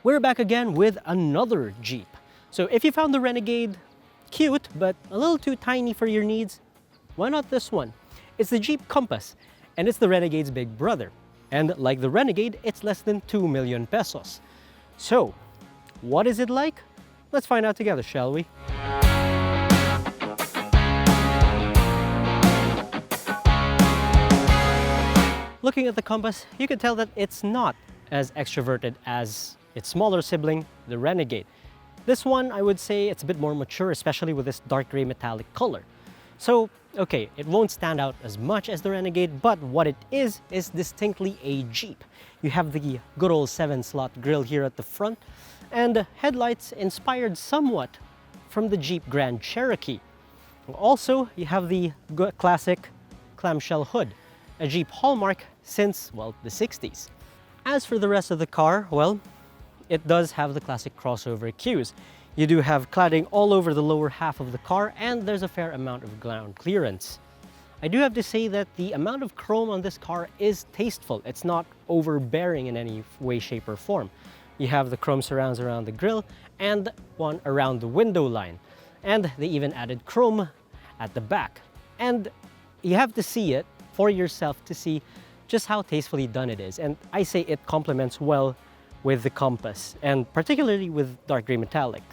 We're back again with another Jeep. So if you found the Renegade cute, but a little too tiny for your needs, why not this one? It's the Jeep Compass, and it's the Renegade's big brother. And like the Renegade, it's less than 2 million pesos. So, what is it like? Let's find out together, shall we? Looking at the Compass, you can tell that it's not as extroverted as its smaller sibling, the Renegade. This one, I would say it's a bit more mature, especially with this dark gray metallic color. So, okay, it won't stand out as much as the Renegade, but what it is distinctly a Jeep. You have the good old 7-slot grille here at the front, and headlights inspired somewhat from the Jeep Grand Cherokee. Also, you have the classic clamshell hood, a Jeep hallmark since, well, the 60s. As for the rest of the car, well, it does have the classic crossover cues. You do have cladding all over the lower half of the car, and there's a fair amount of ground clearance. I do have to say that the amount of chrome on this car is tasteful. It's not overbearing in any way, shape, or form. You have the chrome surrounds around the grille and one around the window line. And they even added chrome at the back. And you have to see it for yourself to see just how tastefully done it is. And I say it complements well with the Compass, and particularly with dark gray metallic.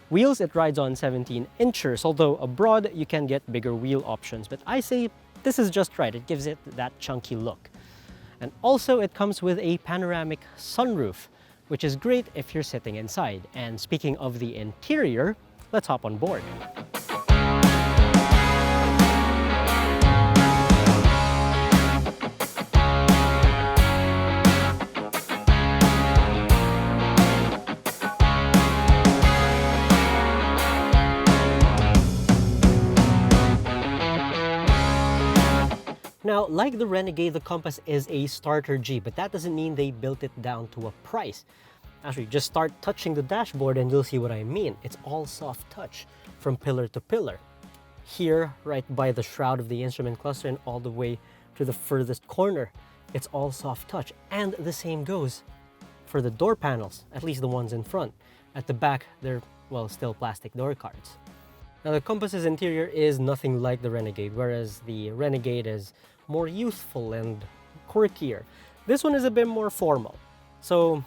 Wheels, it rides on 17 inches, although abroad you can get bigger wheel options, but I say this is just right. It gives it that chunky look. And also it comes with a panoramic sunroof, which is great if you're sitting inside. And speaking of the interior, let's hop on board. Now, like the Renegade, the Compass is a starter Jeep, but that doesn't mean they built it down to a price. Actually, just start touching the dashboard and you'll see what I mean. It's all soft touch from pillar to pillar. Here, right by the shroud of the instrument cluster and all the way to the furthest corner, it's all soft touch. And the same goes for the door panels, at least the ones in front. At the back, they're, well, still plastic door cards. Now, the Compass's interior is nothing like the Renegade, whereas the Renegade is more youthful and quirkier. This one is a bit more formal, so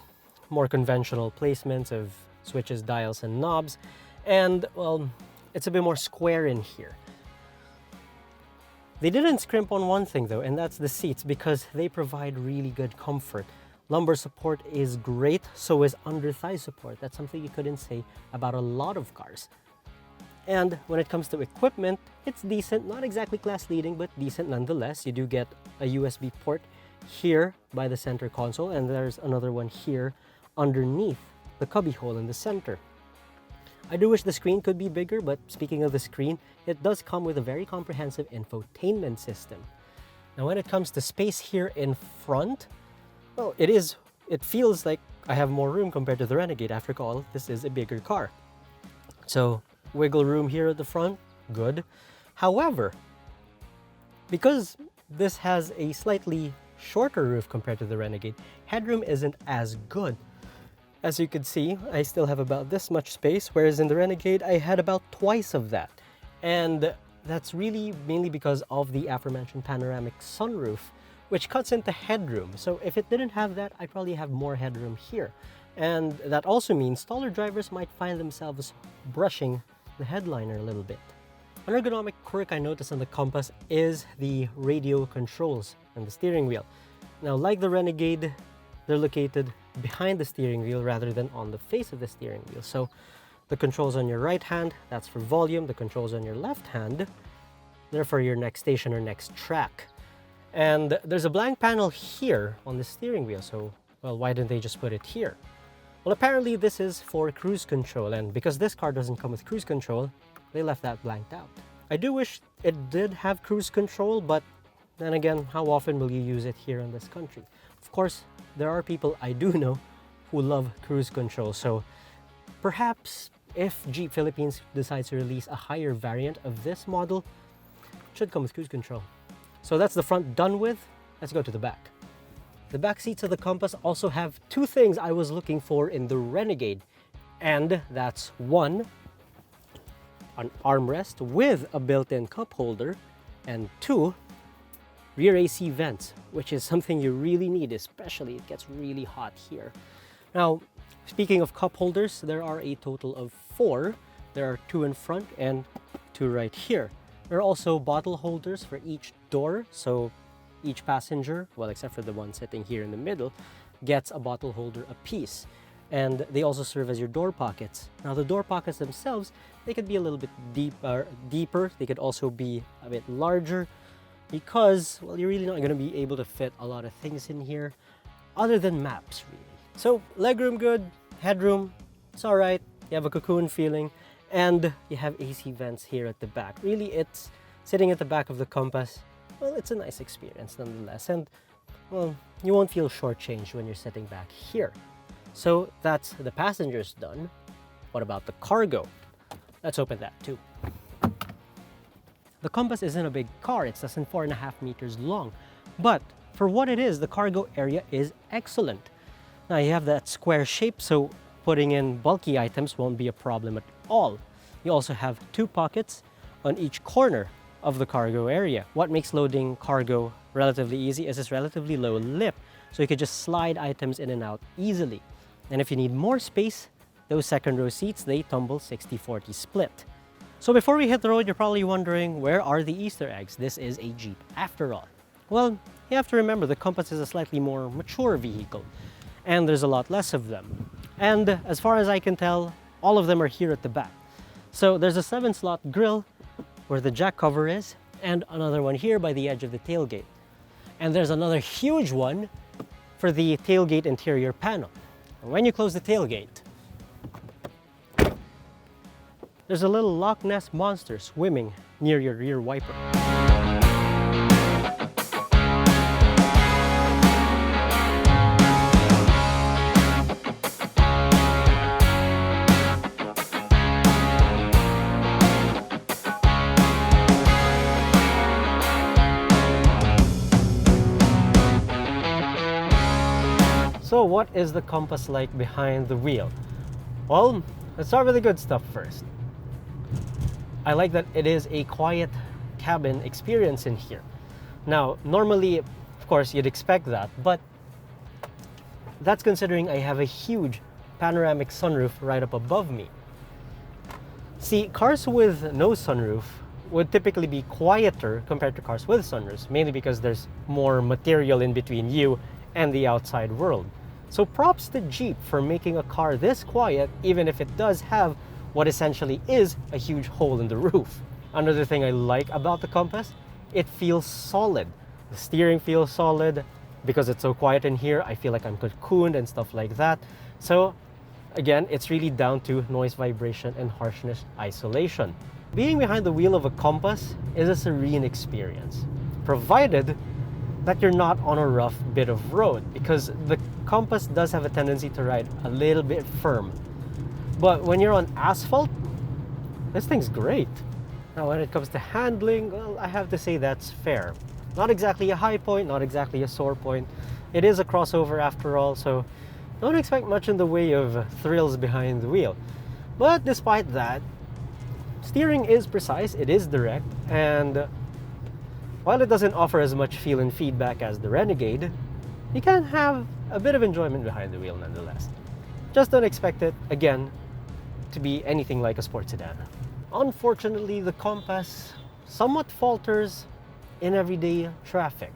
more conventional placements of switches, dials, and knobs, and, well, it's a bit more square in here. They didn't scrimp on one thing though, and that's the seats, because they provide really good comfort. Lumbar support is great, so is under-thigh support. That's something you couldn't say about a lot of cars. And when it comes to equipment, it's decent, not exactly class-leading, but decent nonetheless. You do get a USB port here by the center console, and there's another one here underneath the cubbyhole in the center. I do wish the screen could be bigger, but speaking of the screen, it does come with a very comprehensive infotainment system. Now, when it comes to space here in front, well, it feels like I have more room compared to the Renegade. After all, this is a bigger car. So, wiggle room here at the front, good. However, because this has a slightly shorter roof compared to the Renegade, headroom isn't as good. As you can see, I still have about this much space, whereas in the Renegade, I had about twice of that. And that's really mainly because of the aforementioned panoramic sunroof, which cuts into headroom. So if it didn't have that, I'd probably have more headroom here. And that also means taller drivers might find themselves brushing the headliner a little bit. An ergonomic quirk I noticed on the Compass is the radio controls and the steering wheel. Now, like the Renegade, they're located behind the steering wheel rather than on the face of the steering wheel. So the controls on your right hand, that's for volume. The controls on your left hand, they're for your next station or next track. And there's a blank panel here on the steering wheel. So, well, why didn't they just put it here? Well, apparently this is for cruise control, and because this car doesn't come with cruise control, they left that blanked out. I do wish it did have cruise control, but then again, how often will you use it here in this country? Of course, there are people I do know who love cruise control, so perhaps if Jeep Philippines decides to release a higher variant of this model, it should come with cruise control. So that's the front done with. Let's go to the back. The back seats of the Compass also have two things I was looking for in the Renegade. And that's one, an armrest with a built-in cup holder, and two, rear AC vents, which is something you really need, especially it gets really hot here. Now, speaking of cup holders, there are a total of 4. There are 2 in front and 2 right here. There are also bottle holders for each door, so each passenger, well, except for the one sitting here in the middle, gets a bottle holder apiece. And they also serve as your door pockets. Now, the door pockets themselves, they could be a little bit deeper. They could also be a bit larger because, well, you're really not going to be able to fit a lot of things in here other than maps, really. So, legroom good, headroom, it's all right. You have a cocoon feeling, and you have AC vents here at the back. Really, it's sitting at the back of the Compass. Well, it's a nice experience nonetheless, and, well, you won't feel shortchanged when you're sitting back here. So that's the passengers done. What about the cargo? Let's open that too. The Compass isn't a big car, it's less than 4.5 meters long, but for what it is, the cargo area is excellent. Now you have that square shape, so putting in bulky items won't be a problem at all. You also have 2 pockets on each corner of the cargo area. What makes loading cargo relatively easy is this relatively low lip, so you could just slide items in and out easily. And if you need more space, those second row seats, they tumble 60-40 split. So before we hit the road, you're probably wondering, where are the Easter eggs? This is a Jeep after all. Well, you have to remember the Compass is a slightly more mature vehicle, and there's a lot less of them. And as far as I can tell, all of them are here at the back. So there's a 7-slot grille where the jack cover is, and another one here by the edge of the tailgate. And there's another huge one for the tailgate interior panel. When you close the tailgate, there's a little Loch Ness monster swimming near your rear wiper. So what is the Compass like behind the wheel? Well, let's start with the good stuff first. I like that it is a quiet cabin experience in here. Now, normally, of course, you'd expect that, but that's considering I have a huge panoramic sunroof right up above me. See, cars with no sunroof would typically be quieter compared to cars with sunroofs, mainly because there's more material in between you and the outside world. So props to Jeep for making a car this quiet, even if it does have what essentially is a huge hole in the roof. Another thing I like about the Compass, it feels solid. The steering feels solid. Because it's so quiet in here, I feel like I'm cocooned and stuff like that. So again, it's really down to noise, vibration, and harshness isolation. Being behind the wheel of a Compass is a serene experience, provided that you're not on a rough bit of road, because the Compass does have a tendency to ride a little bit firm. But when you're on asphalt, this thing's great. Now when it comes to handling, well, I have to say that's fair. Not exactly a high point, not exactly a sore point. It is a crossover after all, so don't expect much in the way of thrills behind the wheel. But despite that, steering is precise, it is direct, and while it doesn't offer as much feel and feedback as the Renegade, you can have a bit of enjoyment behind the wheel nonetheless. Just don't expect it, again, to be anything like a sports sedan. Unfortunately, the Compass somewhat falters in everyday traffic.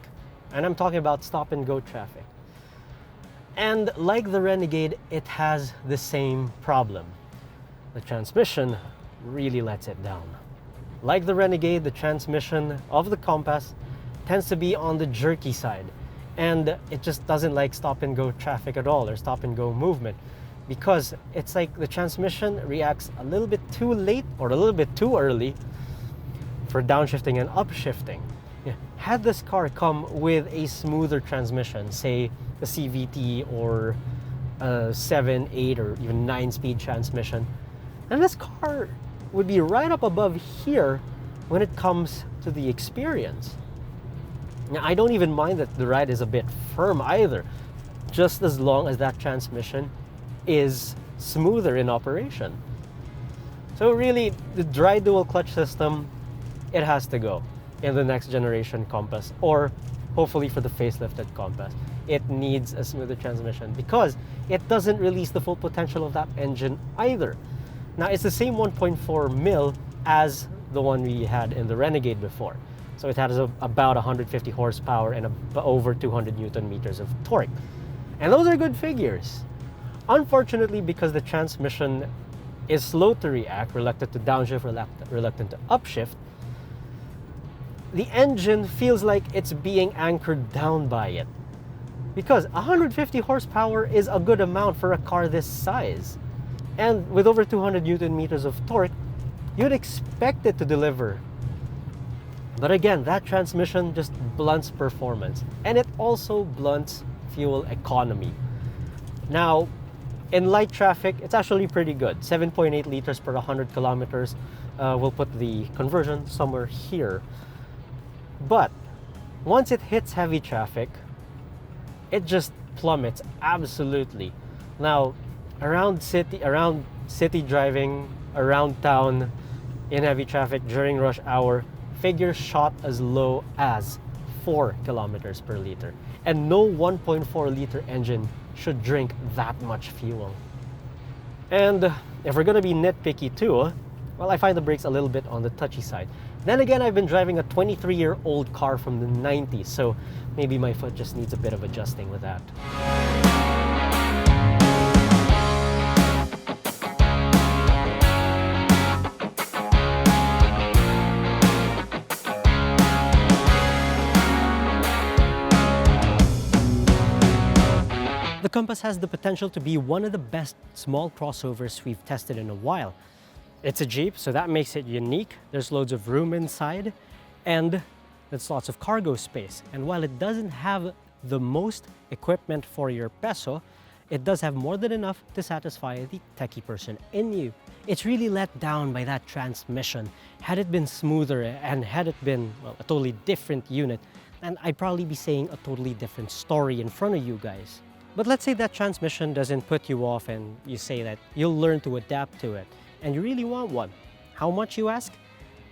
And I'm talking about stop-and-go traffic. And like the Renegade, it has the same problem. The transmission really lets it down. Like the Renegade, the transmission of the Compass tends to be on the jerky side, and it just doesn't like stop-and-go traffic at all, or stop-and-go movement, because it's like the transmission reacts a little bit too late or a little bit too early for downshifting and upshifting. Yeah. Had this car come with a smoother transmission, say a CVT or a 7, 8, or even 9-speed transmission, and this car would be right up above here when it comes to the experience. Now, I don't even mind that the ride is a bit firm either, just as long as that transmission is smoother in operation. So really, the dry dual clutch system, it has to go in the next generation Compass, or hopefully for the facelifted Compass. It needs a smoother transmission because it doesn't release the full potential of that engine either. Now, it's the same 1.4 mil as the one we had in the Renegade before. So it has about 150 horsepower and over 200 Newton meters of torque. And those are good figures. Unfortunately, because the transmission is slow to react, reluctant to downshift, reluctant to upshift, the engine feels like it's being anchored down by it. Because 150 horsepower is a good amount for a car this size. And with over 200 Newton meters of torque, you'd expect it to deliver. But again, that transmission just blunts performance. And it also blunts fuel economy. Now, in light traffic, it's actually pretty good. 7.8 liters per 100 kilometers. We'll put the conversion somewhere here. But once it hits heavy traffic, it just plummets absolutely. Now, around city driving, around town, in heavy traffic during rush hour, figures shot as low as 4 kilometers per liter. And no 1.4 liter engine should drink that much fuel. And if we're gonna be nitpicky too, well, I find the brakes a little bit on the touchy side. Then again, I've been driving a 23-year-old car from the 90s, so maybe my foot just needs a bit of adjusting with that. The Compass has the potential to be one of the best small crossovers we've tested in a while. It's a Jeep, so that makes it unique. There's loads of room inside, and there's lots of cargo space. And while it doesn't have the most equipment for your peso, it does have more than enough to satisfy the techie person in you. It's really let down by that transmission. Had it been smoother and had it been, well, a totally different unit, then I'd probably be saying a totally different story in front of you guys. But let's say that transmission doesn't put you off and you say that you'll learn to adapt to it and you really want one. How much, you ask?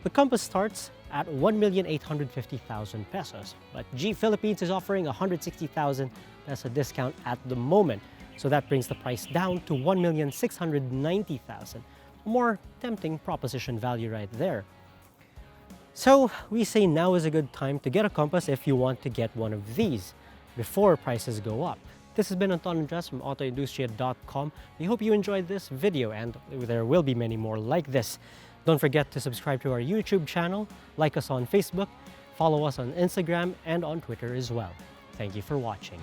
The Compass starts at 1,850,000 pesos, but G Philippines is offering 160,000 peso discount at the moment. So that brings the price down to 1,690,000. More tempting proposition value right there. So we say now is a good time to get a Compass if you want to get one of these before prices go up. This has been Anton Andres from AutoIndustriya.com. We hope you enjoyed this video, and there will be many more like this. Don't forget to subscribe to our YouTube channel, like us on Facebook, follow us on Instagram and on Twitter as well. Thank you for watching.